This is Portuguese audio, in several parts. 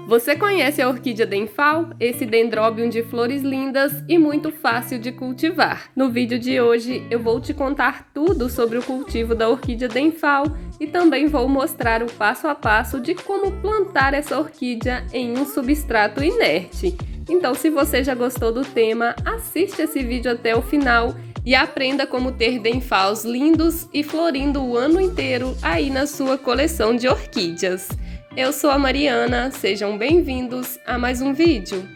Você conhece a orquídea Denfal? Esse dendróbium de flores lindas e muito fácil de cultivar. No vídeo de hoje eu vou te contar tudo sobre o cultivo da orquídea Denfal e também vou mostrar o passo a passo de como plantar essa orquídea em um substrato inerte. Então, se você já gostou do tema, assiste esse vídeo até o final e aprenda como ter Denfals lindos e florindo o ano inteiro aí na sua coleção de orquídeas. Eu sou a Mariana, sejam bem-vindos a mais um vídeo.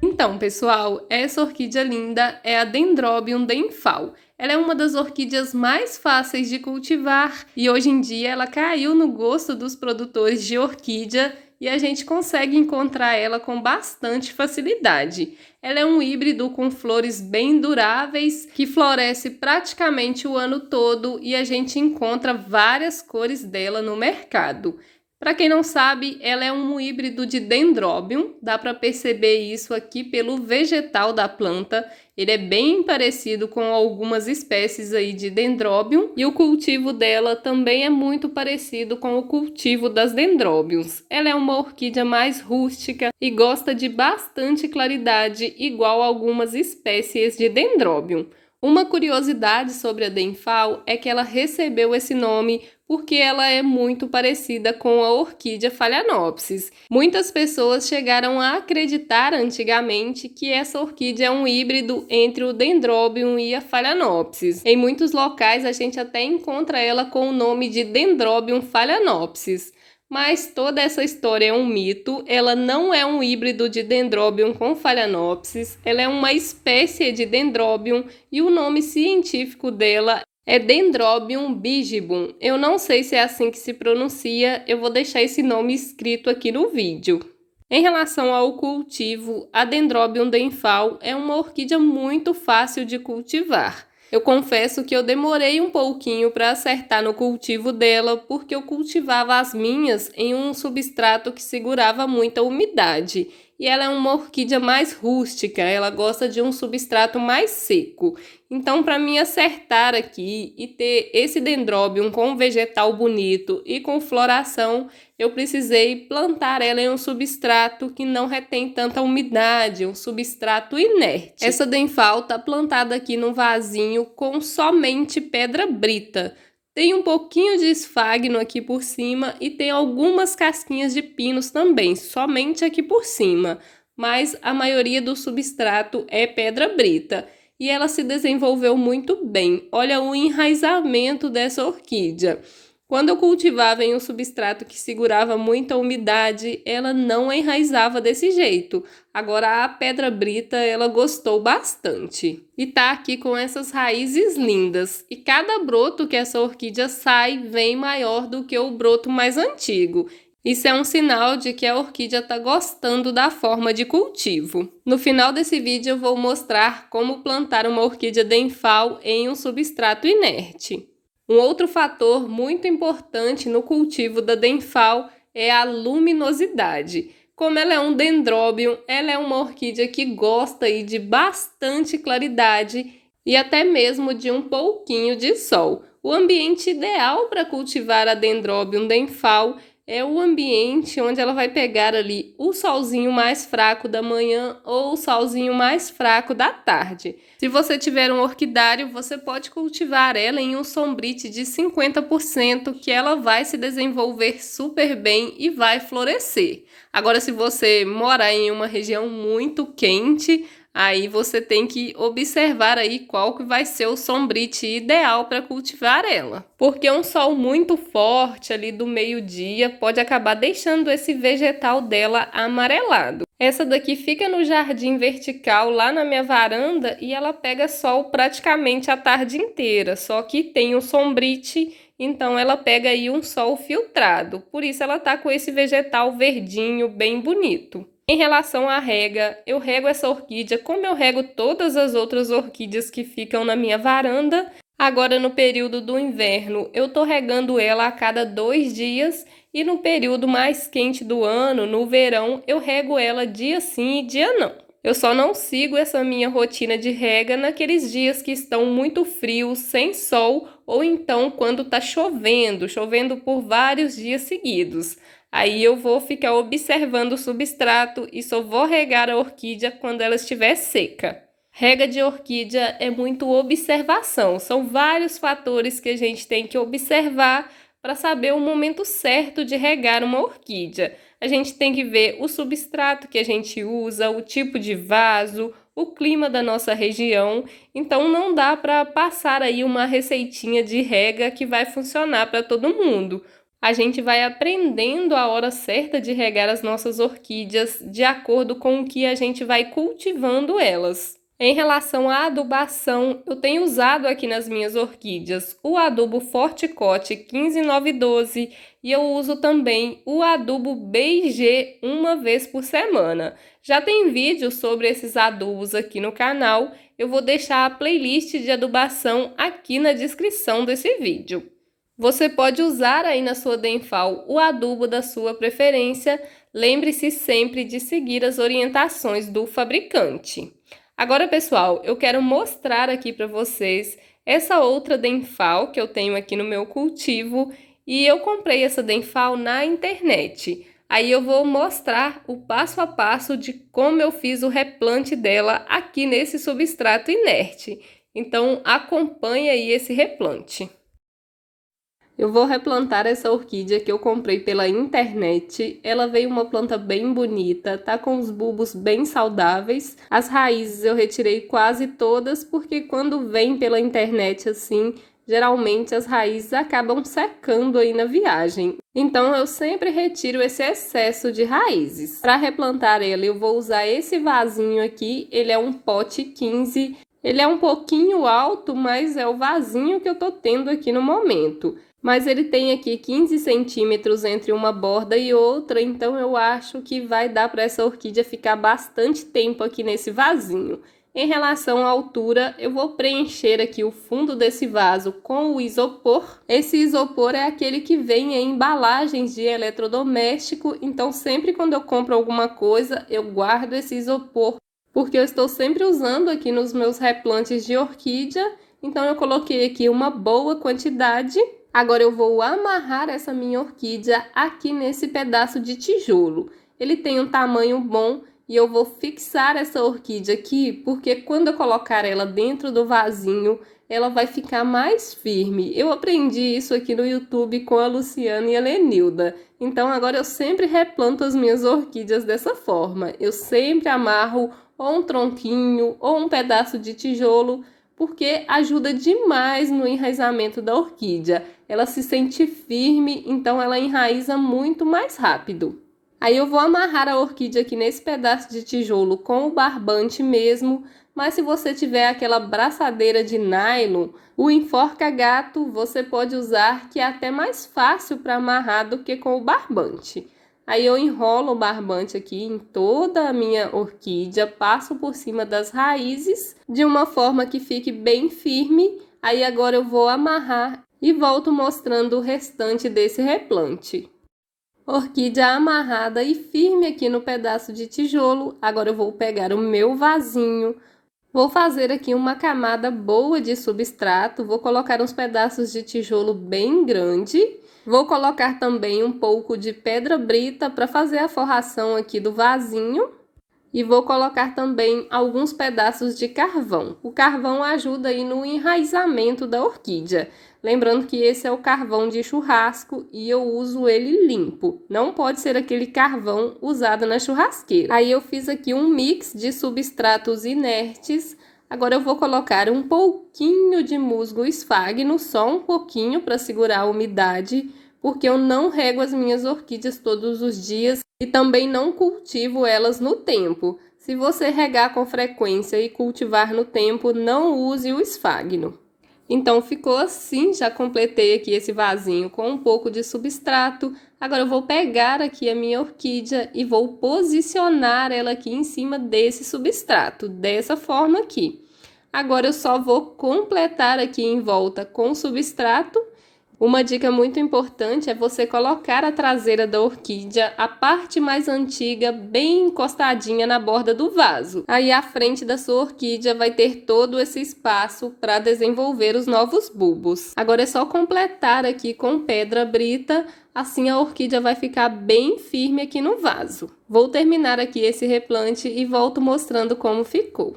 Então, pessoal, essa orquídea linda é a Dendrobium Denfal. Ela é uma das orquídeas mais fáceis de cultivar e hoje em dia ela caiu no gosto dos produtores de orquídea e a gente consegue encontrar ela com bastante facilidade. Ela é um híbrido com flores bem duráveis, que floresce praticamente o ano todo e a gente encontra várias cores dela no mercado. Para quem não sabe, ela é um híbrido de Dendrobium, dá para perceber isso aqui pelo vegetal da planta. Ele é bem parecido com algumas espécies aí de Dendrobium e o cultivo dela também é muito parecido com o cultivo das Dendrobiums. Ela é uma orquídea mais rústica e gosta de bastante claridade, igual a algumas espécies de Dendrobium. Uma curiosidade sobre a Denfal é que ela recebeu esse nome porque ela é muito parecida com a orquídea Phalaenopsis. Muitas pessoas chegaram a acreditar antigamente que essa orquídea é um híbrido entre o Dendrobium e a Phalaenopsis. Em muitos locais a gente até encontra ela com o nome de Dendrobium Phalaenopsis. Mas toda essa história é um mito, ela não é um híbrido de Dendrobium com Phalaenopsis, ela é uma espécie de Dendrobium e o nome científico dela é Dendrobium bigibum. Eu não sei se é assim que se pronuncia, eu vou deixar esse nome escrito aqui no vídeo. Em relação ao cultivo, a Dendrobium Denfal é uma orquídea muito fácil de cultivar. Eu confesso que eu demorei um pouquinho para acertar no cultivo dela, porque eu cultivava as minhas em um substrato que segurava muita umidade. E ela é uma orquídea mais rústica, ela gosta de um substrato mais seco. Então, para mim acertar aqui e ter esse dendróbium com vegetal bonito e com floração, eu precisei plantar ela em um substrato que não retém tanta umidade, um substrato inerte. Essa Denfal está plantada aqui num vasinho com somente pedra brita. Tem um pouquinho de esfagno aqui por cima e tem algumas casquinhas de pinos também, somente aqui por cima. Mas a maioria do substrato é pedra brita. E ela se desenvolveu muito bem. Olha o enraizamento dessa orquídea. Quando eu cultivava em um substrato que segurava muita umidade, ela não enraizava desse jeito. Agora a pedra brita, ela gostou bastante. E tá aqui com essas raízes lindas. E cada broto que essa orquídea sai vem maior do que o broto mais antigo. Isso é um sinal de que a orquídea está gostando da forma de cultivo. No final desse vídeo eu vou mostrar como plantar uma orquídea Denfal em um substrato inerte. Um outro fator muito importante no cultivo da Denfal é a luminosidade. Como ela é um dendróbium, ela é uma orquídea que gosta aí de bastante claridade e até mesmo de um pouquinho de sol. O ambiente ideal para cultivar a Dendrobium Denfal é o ambiente onde ela vai pegar ali o solzinho mais fraco da manhã ou o solzinho mais fraco da tarde. Se você tiver um orquidário, você pode cultivar ela em um sombrite de 50%, que ela vai se desenvolver super bem e vai florescer. Agora, se você mora em uma região muito quente, aí você tem que observar aí qual que vai ser o sombrite ideal para cultivar ela. Porque um sol muito forte ali do meio-dia pode acabar deixando esse vegetal dela amarelado. Essa daqui fica no jardim vertical lá na minha varanda e ela pega sol praticamente a tarde inteira. Só que tem um sombrite, então ela pega aí um sol filtrado. Por isso ela tá com esse vegetal verdinho bem bonito. Em relação à rega, eu rego essa orquídea como eu rego todas as outras orquídeas que ficam na minha varanda. Agora, no período do inverno, eu tô regando ela a cada 2 dias e no período mais quente do ano, no verão, eu rego ela dia sim e dia não. Eu só não sigo essa minha rotina de rega naqueles dias que estão muito frios, sem sol ou então quando está chovendo por vários dias seguidos. Aí eu vou ficar observando o substrato e só vou regar a orquídea quando ela estiver seca. Rega de orquídea é muito observação, são vários fatores que a gente tem que observar para saber o momento certo de regar uma orquídea. A gente tem que ver o substrato que a gente usa, o tipo de vaso, o clima da nossa região. Então não dá para passar aí uma receitinha de rega que vai funcionar para todo mundo. A gente vai aprendendo a hora certa de regar as nossas orquídeas de acordo com o que a gente vai cultivando elas. Em relação à adubação, eu tenho usado aqui nas minhas orquídeas o adubo Forticote 15912 e eu uso também o adubo BG uma vez por semana. Já tem vídeo sobre esses adubos aqui no canal, eu vou deixar a playlist de adubação aqui na descrição desse vídeo. Você pode usar aí na sua Denfal o adubo da sua preferência, lembre-se sempre de seguir as orientações do fabricante. Agora, pessoal, eu quero mostrar aqui para vocês essa outra Denfal que eu tenho aqui no meu cultivo e eu comprei essa Denfal na internet. Aí eu vou mostrar o passo a passo de como eu fiz o replante dela aqui nesse substrato inerte. Então, acompanhe aí esse replante. Eu vou replantar essa orquídea que eu comprei pela internet. Ela veio uma planta bem bonita, tá com os bulbos bem saudáveis. As raízes eu retirei quase todas, porque quando vem pela internet assim, geralmente as raízes acabam secando aí na viagem. Então eu sempre retiro esse excesso de raízes. Para replantar ela, eu vou usar esse vasinho aqui, ele é um pote 15. Ele é um pouquinho alto, mas é o vasinho que eu tô tendo aqui no momento. Mas ele tem aqui 15 centímetros entre uma borda e outra, então eu acho que vai dar para essa orquídea ficar bastante tempo aqui nesse vasinho. Em relação à altura, eu vou preencher aqui o fundo desse vaso com o isopor. Esse isopor é aquele que vem em embalagens de eletrodoméstico, então sempre quando eu compro alguma coisa, eu guardo esse isopor, porque eu estou sempre usando aqui nos meus replantes de orquídea, então eu coloquei aqui uma boa quantidade. Agora eu vou amarrar essa minha orquídea aqui nesse pedaço de tijolo. Ele tem um tamanho bom e eu vou fixar essa orquídea aqui, porque quando eu colocar ela dentro do vasinho, ela vai ficar mais firme. Eu aprendi isso aqui no YouTube com a Luciana e a Lenilda. Então agora eu sempre replanto as minhas orquídeas dessa forma. Eu sempre amarro ou um tronquinho ou um pedaço de tijolo, porque ajuda demais no enraizamento da orquídea. Ela se sente firme, então ela enraiza muito mais rápido. Aí eu vou amarrar a orquídea aqui nesse pedaço de tijolo com o barbante mesmo, mas se você tiver aquela braçadeira de nylon, o enforca-gato você pode usar, que é até mais fácil para amarrar do que com o barbante. Aí eu enrolo o barbante aqui em toda a minha orquídea, passo por cima das raízes de uma forma que fique bem firme. Aí agora eu vou amarrar e volto mostrando o restante desse replante. Orquídea amarrada e firme aqui no pedaço de tijolo. Agora eu vou pegar o meu vasinho, vou fazer aqui uma camada boa de substrato, vou colocar uns pedaços de tijolo bem grande. Vou colocar também um pouco de pedra brita para fazer a forração aqui do vasinho. E vou colocar também alguns pedaços de carvão. O carvão ajuda aí no enraizamento da orquídea. Lembrando que esse é o carvão de churrasco e eu uso ele limpo. Não pode ser aquele carvão usado na churrasqueira. Aí eu fiz aqui um mix de substratos inertes. Agora eu vou colocar um pouquinho de musgo esfagno, só um pouquinho para segurar a umidade, porque eu não rego as minhas orquídeas todos os dias e também não cultivo elas no tempo. Se você regar com frequência e cultivar no tempo, não use o esfagno. Então ficou assim, já completei aqui esse vasinho com um pouco de substrato. Agora eu vou pegar aqui a minha orquídea e vou posicionar ela aqui em cima desse substrato, dessa forma aqui. Agora eu só vou completar aqui em volta com o substrato. Uma dica muito importante é você colocar a traseira da orquídea, a parte mais antiga, bem encostadinha na borda do vaso. Aí a frente da sua orquídea vai ter todo esse espaço para desenvolver os novos bulbos. Agora é só completar aqui com pedra brita, assim a orquídea vai ficar bem firme aqui no vaso. Vou terminar aqui esse replante e volto mostrando como ficou.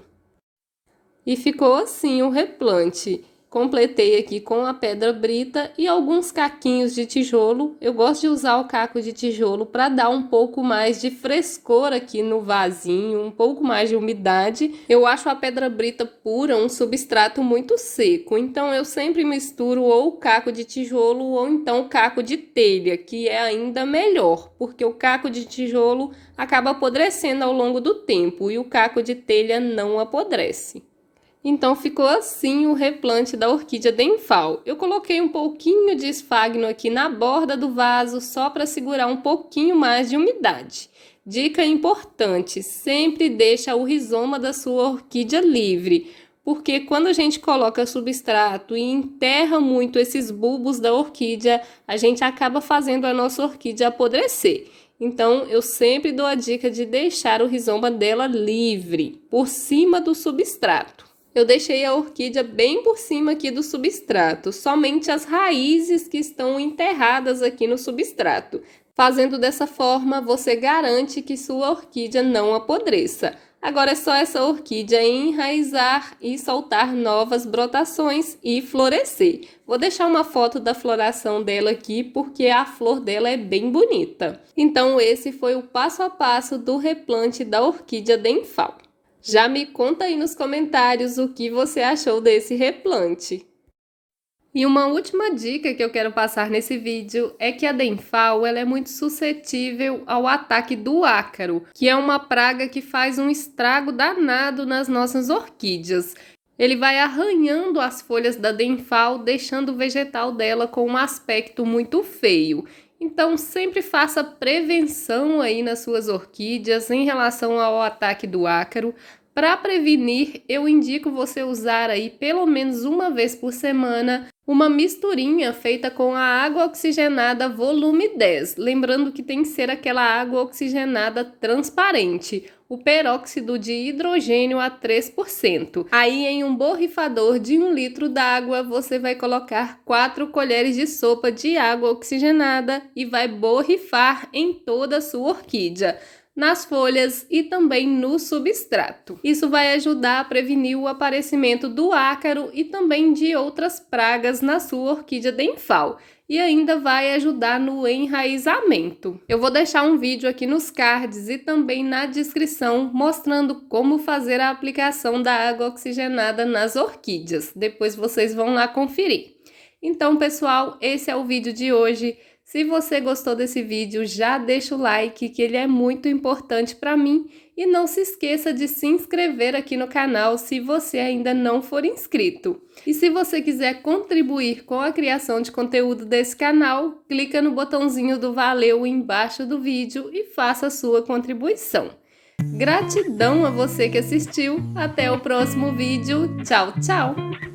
E ficou assim o replante. Completei aqui com a pedra brita e alguns caquinhos de tijolo. Eu gosto de usar o caco de tijolo para dar um pouco mais de frescor aqui no vasinho, um pouco mais de umidade. Eu acho a pedra brita pura um substrato muito seco, então eu sempre misturo ou o caco de tijolo ou então o caco de telha, que é ainda melhor, porque o caco de tijolo acaba apodrecendo ao longo do tempo e o caco de telha não apodrece. Então ficou assim o replante da orquídea Denfal. Eu coloquei um pouquinho de esfagno aqui na borda do vaso só para segurar um pouquinho mais de umidade. Dica importante, sempre deixa o rizoma da sua orquídea livre, porque quando a gente coloca substrato e enterra muito esses bulbos da orquídea, a gente acaba fazendo a nossa orquídea apodrecer. Então, eu sempre dou a dica de deixar o rizoma dela livre, por cima do substrato. Eu deixei a orquídea bem por cima aqui do substrato, somente as raízes que estão enterradas aqui no substrato. Fazendo dessa forma, você garante que sua orquídea não apodreça. Agora é só essa orquídea enraizar e soltar novas brotações e florescer. Vou deixar uma foto da floração dela aqui, porque a flor dela é bem bonita. Então esse foi o passo a passo do replante da orquídea Denfal. Já me conta aí nos comentários o que você achou desse replante. E uma última dica que eu quero passar nesse vídeo é que a Denfal ela é muito suscetível ao ataque do ácaro, que é uma praga que faz um estrago danado nas nossas orquídeas. Ele vai arranhando as folhas da Denfal, deixando o vegetal dela com um aspecto muito feio. Então, sempre faça prevenção aí nas suas orquídeas em relação ao ataque do ácaro. Para prevenir, eu indico você usar aí pelo menos uma vez por semana uma misturinha feita com a água oxigenada volume 10. Lembrando que tem que ser aquela água oxigenada transparente, o peróxido de hidrogênio a 3%. Aí em um borrifador de 1 litro d'água você vai colocar 4 colheres de sopa de água oxigenada e vai borrifar em toda a sua orquídea, nas folhas e também no substrato. Isso vai ajudar a prevenir o aparecimento do ácaro e também de outras pragas na sua orquídea Denfal. E ainda vai ajudar no enraizamento. Eu vou deixar um vídeo aqui nos cards e também na descrição mostrando como fazer a aplicação da água oxigenada nas orquídeas. Depois vocês vão lá conferir. Então, pessoal, esse é o vídeo de hoje. Se você gostou desse vídeo, já deixa o like, que ele é muito importante para mim. E não se esqueça de se inscrever aqui no canal se você ainda não for inscrito. E se você quiser contribuir com a criação de conteúdo desse canal, clica no botãozinho do Valeu embaixo do vídeo e faça a sua contribuição. Gratidão a você que assistiu. Até o próximo vídeo. Tchau, tchau!